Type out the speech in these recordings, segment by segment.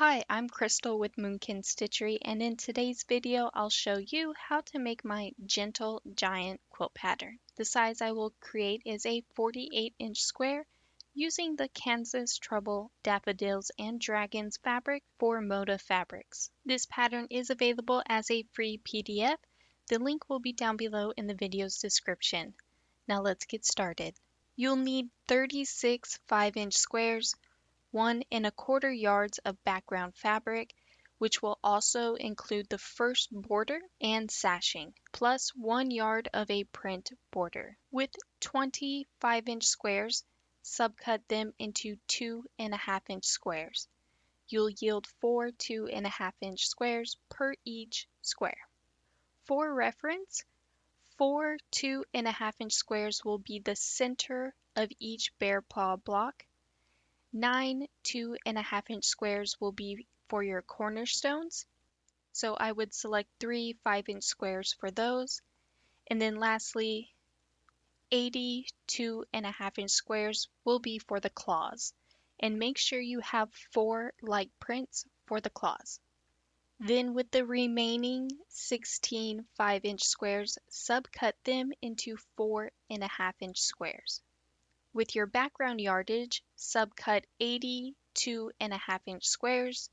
Hi, I'm Crystal with Moonkin Stitchery, and in today's video I'll show you how to make my gentle giant quilt pattern. The size I will create is a 48-inch square using the Kansas Trouble Daffodils and Dragons fabric for Moda Fabrics. This pattern is available as a free PDF. The link will be down below in the video's description. Now let's get started. You'll need 36 5-inch squares, 1¼ yards of background fabric, which will also include the first border and sashing, plus 1 yard of a print border. With 20 5-inch squares, subcut them into 2½ inch squares. You'll yield 4 2½ inch squares per each square. For reference, 4 2½ inch squares will be the center of each Bear Paw block. 9 2½ inch squares will be for your cornerstones, so I would select 3 5-inch squares for those. And then lastly, 80 2½ inch squares will be for the claws, and make sure you have 4 like prints for the claws. Then with the remaining 16 5-inch squares, subcut them into 4½ inch squares. With your background yardage, subcut 80 2½ inch squares,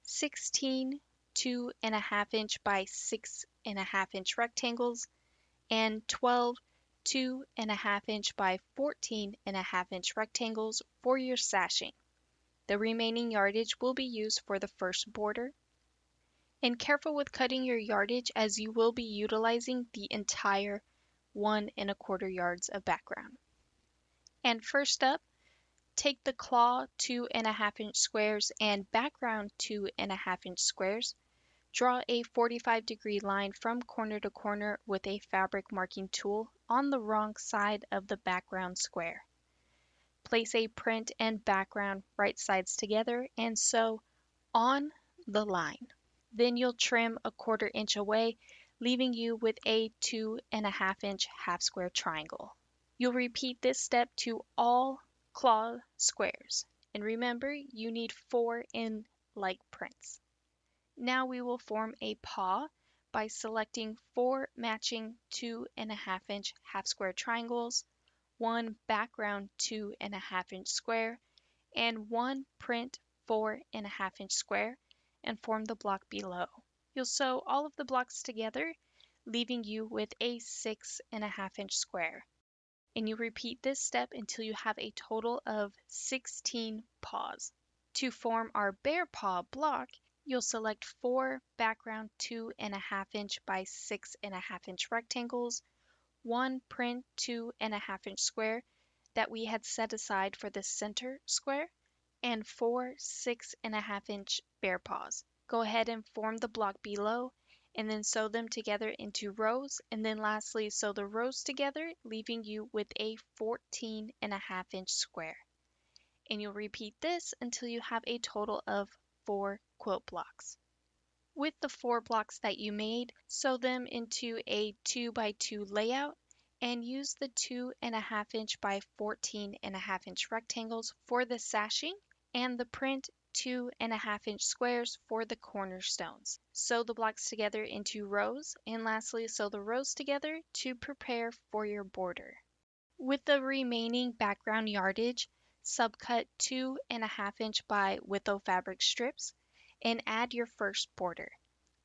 16 2½ inch by 6½ inch rectangles, and 12 2½ inch by 14½ inch rectangles for your sashing. The remaining yardage will be used for the first border. And careful with cutting your yardage, as you will be utilizing the entire 1¼ yards of background. And first up, take the claw 2½ inch squares and background 2½ inch squares. Draw a 45-degree line from corner to corner with a fabric marking tool on the wrong side of the background square. Place a print and background right sides together and sew on the line. Then you'll trim a 1/4 inch away, leaving you with a 2½ inch half square triangle. You'll repeat this step to all claw squares. And remember, you need 4 in like prints. Now we will form a paw by selecting 4 matching 2½ inch half square triangles, 1 background 2½ inch square, and 1 print 4½ inch square, and form the block below. You'll sew all of the blocks together, leaving you with a 6½ inch square. And you repeat this step until you have a total of 16 paws. To form our bear paw block, you'll select 4 background 2½ inch by 6½ inch rectangles, 1 print 2½ inch square that we had set aside for the center square, and 4 6½ inch bear paws. Go ahead and form the block below, and then sew them together into rows, and then lastly sew the rows together, leaving you with a 14½ inch square. And you'll repeat this until you have a total of 4 quilt blocks. With the 4 blocks that you made, sew them into a 2x2 layout and use the 2½ inch by 14½ inch rectangles for the sashing and the print 2½ inch squares for the cornerstones. Sew the blocks together into rows, and lastly sew the rows together to prepare for your border. With the remaining background yardage, subcut 2½ inch by Witho fabric strips and add your first border.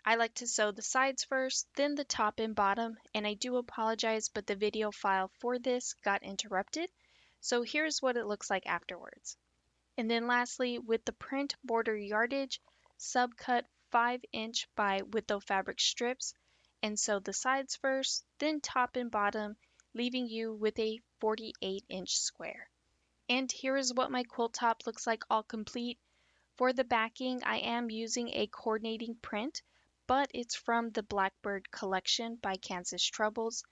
I like to sew the sides first, then the top and bottom, and I do apologize, but the video file for this got interrupted, so here's what it looks like afterwards. And then lastly, with the print border yardage, subcut 5-inch by Witho fabric strips and sew the sides first, then top and bottom, leaving you with a 48-inch square. And here is what my quilt top looks like all complete. For the backing, I am using a coordinating print, but it's from the Blackbird collection by Kansas Troubles.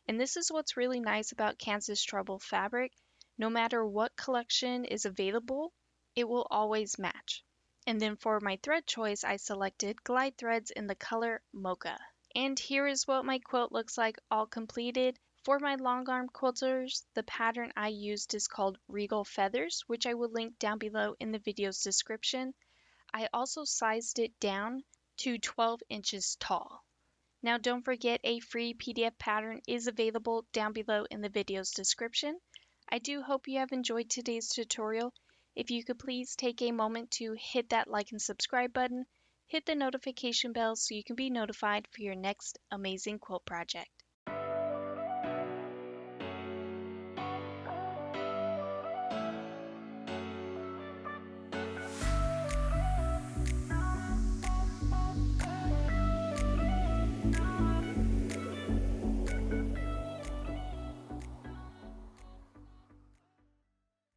And this is what's really nice about Kansas Trouble fabric. No matter what collection is available, it will always match. And then for my thread choice, I selected glide threads in the color Mocha. And here is what my quilt looks like all completed. For my Longarm quilters, the pattern I used is called Regal Feathers, which I will link down below in the video's description. I also sized it down to 12 inches tall. Now don't forget a free PDF pattern is available down below in the video's description. I do hope you have enjoyed today's tutorial. If you could please take a moment to hit that like and subscribe button, hit the notification bell so you can be notified for your next amazing quilt project.